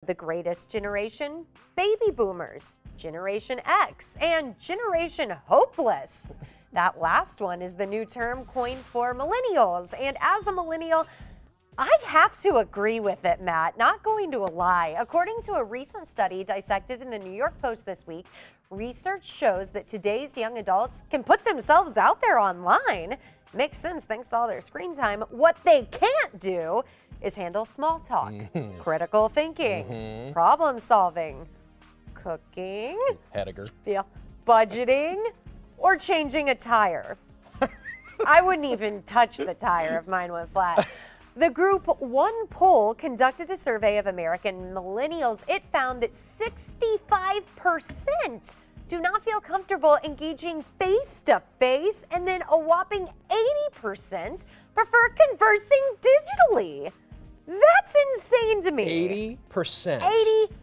The greatest generation, baby boomers, Generation X, and Generation Hopeless. That last one is the new term coined for millennials. And as a millennial, I have to agree with it, Matt. Not going to lie. According to a recent study dissected in the New York Post this week, research shows that today's young adults can put themselves out there online. Makes sense thanks to all their screen time. What they can't do is handle small talk, critical thinking, problem solving, cooking, Heidegger. yeah, budgeting, or changing a tire. I wouldn't even touch the tire if mine went flat. The Group One poll conducted a survey of American millennials. It found that 65% do not feel comfortable engaging face-to-face, and then a whopping 80% prefer conversing digitally. That's insane to me. 80%.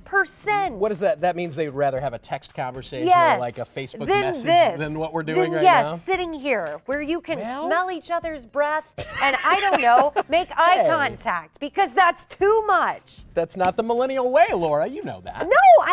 80%. What is that? That means they'd rather have a text conversation Yes. or like a Facebook Then message this. than what we're doing right yes, now? sitting here where you can Well- smell each other's breath and I don't know, make eye Hey. contact because that's too much. That's not the millennial way, Laura. You know that. No,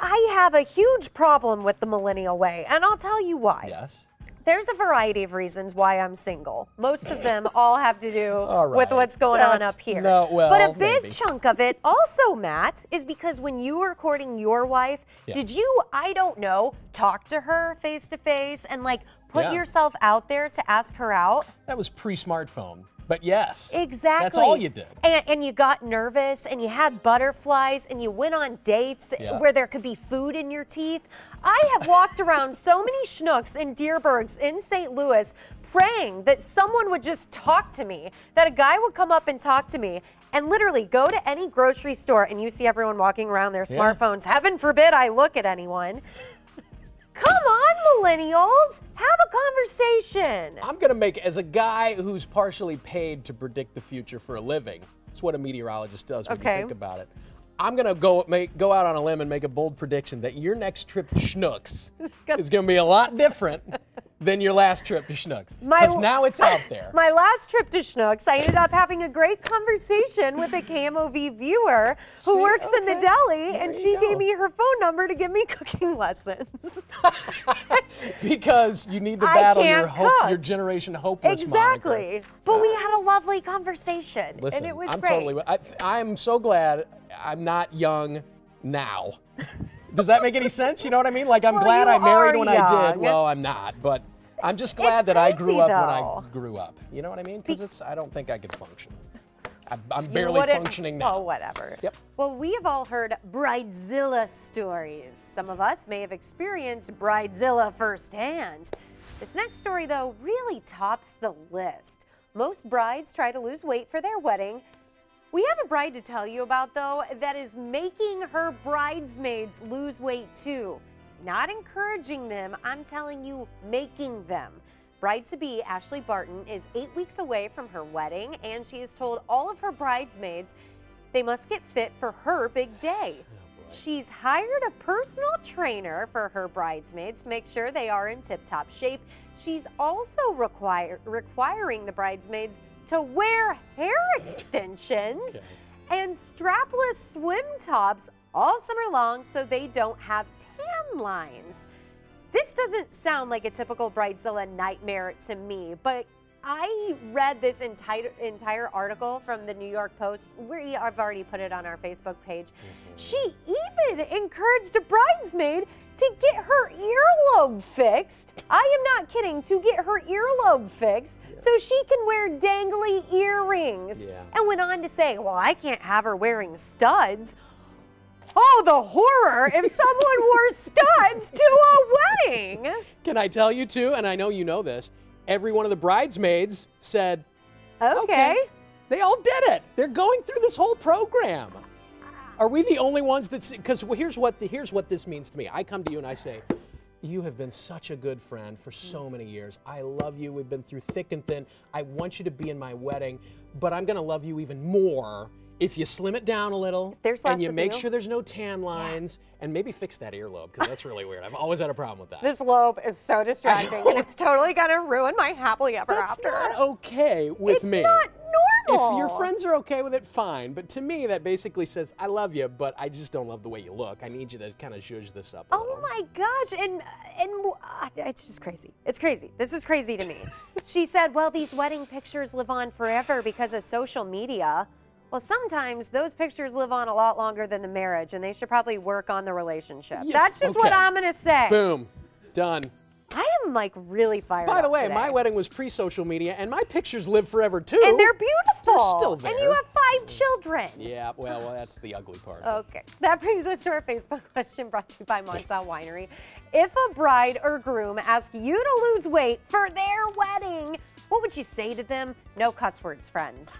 I have a huge problem with the millennial way, and I'll tell you why. Yes. There's a variety of reasons why I'm single. Most of them all have to do All right. with what's going on That's- up here. no, well, but a big maybe. chunk of it also, Matt, is because when you were courting your wife, Yeah. did you, I don't know, talk to her face to face and like put Yeah. yourself out there to ask her out? That was pre-smartphone. But yes. Exactly. That's all you did. And you got nervous and you had butterflies and you went on dates Yeah. where there could be food in your teeth. I have walked around so many schnooks in Deerbergs in St. Louis praying that someone would just talk to me, that a guy would come up and talk to me. And literally go to any grocery store and you see everyone walking around their Yeah. smartphones. Heaven forbid I look at anyone. Come on, millennials, have a conversation. I'm going to make, as a guy who's partially paid to predict the future for a living, that's what a meteorologist does when Okay. you think about it. I'm going to go out on a limb and make a bold prediction that your next trip to Schnucks is going to be a lot different than your last trip to Schnucks. Because now it's out there. My last trip to Schnucks, I ended up having a great conversation with a KMOV viewer who See? works in the Okay. deli, There and you she go. gave me her phone number to give me cooking lessons. Because you need to I battle can't your cook. your generation hopeless moniker. Exactly. But we had a lovely conversation, Listen, and it was I'm great. totally. I'm so glad I'm not young now. Does that make any sense? You know what I mean? Like I'm Well, glad you I married are when I did. young. Well, I'm not, but I'm just glad It's that I crazy, grew up when though. I grew up. You know what I mean? Because I don't think I could function. I'm You barely wouldn't- functioning now. Oh, whatever. Yep. Well, we have all heard Bridezilla stories. Some of us may have experienced Bridezilla firsthand. This next story, though, really tops the list. Most brides try to lose weight for their wedding. We have a bride to tell you about, though, that is making her bridesmaids lose weight, too. Not encouraging them, I'm telling you, making them. Bride-to-be Ashley Barton is 8 weeks away from her wedding, and she has told all of her bridesmaids they must get fit for her big day. She's hired a personal trainer for her bridesmaids to make sure they are in tip-top shape. She's also requiring the bridesmaids to wear hair extensions Okay. and strapless swim tops all summer long so they don't have tan lines. This doesn't sound like a typical Bridezilla nightmare to me, but I read this entire article from the New York Post. I've already put it on our Facebook page. She even encouraged a bridesmaid to get her earlobe fixed. I am not kidding, to get her earlobe fixed so she can wear dangly earrings. Yeah. And went on to say, well, I can't have her wearing studs. Oh, the horror if someone wore studs to a wedding. Can I tell you too? And I know you know this. Every one of the bridesmaids said, Okay. They all did it. They're going through this whole program. Are we the only ones that? Because here's what this means to me. I come to you and I say, you have been such a good friend for so many years. I love you. We've been through thick and thin. I want you to be in my wedding, but I'm going to love you even more if you slim it down a little There's less and you of make you. sure there's no tan lines and maybe fix that earlobe because that's really weird. I've always had a problem with that. This lobe is so distracting, and it's totally gonna ruin my happily ever That's after. not okay with it's me. not normal. If your friends are okay with it, fine. But to me, that basically says, I love you, but I just don't love the way you look. I need you to kind of zhuzh this up a little. Oh my gosh, and it's just crazy. It's crazy. This is crazy to me. She said, well, these wedding pictures live on forever because of social media. Well, sometimes those pictures live on a lot longer than the marriage, and they should probably work on the relationship. Yeah, That's just what okay. I'm going to say. Boom. Done. I am like really fired up By the way, today. my wedding was pre-social media, and my pictures live forever too. And they're beautiful. They're still there. And you have 5 children. Yeah, well, that's the ugly part. Okay, that brings us to our Facebook question brought to you by Monsaw Winery. If a bride or groom asks you to lose weight for their wedding, what would you say to them? No cuss words, friends.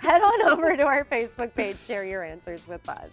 Head on over to our Facebook page, share your answers with us.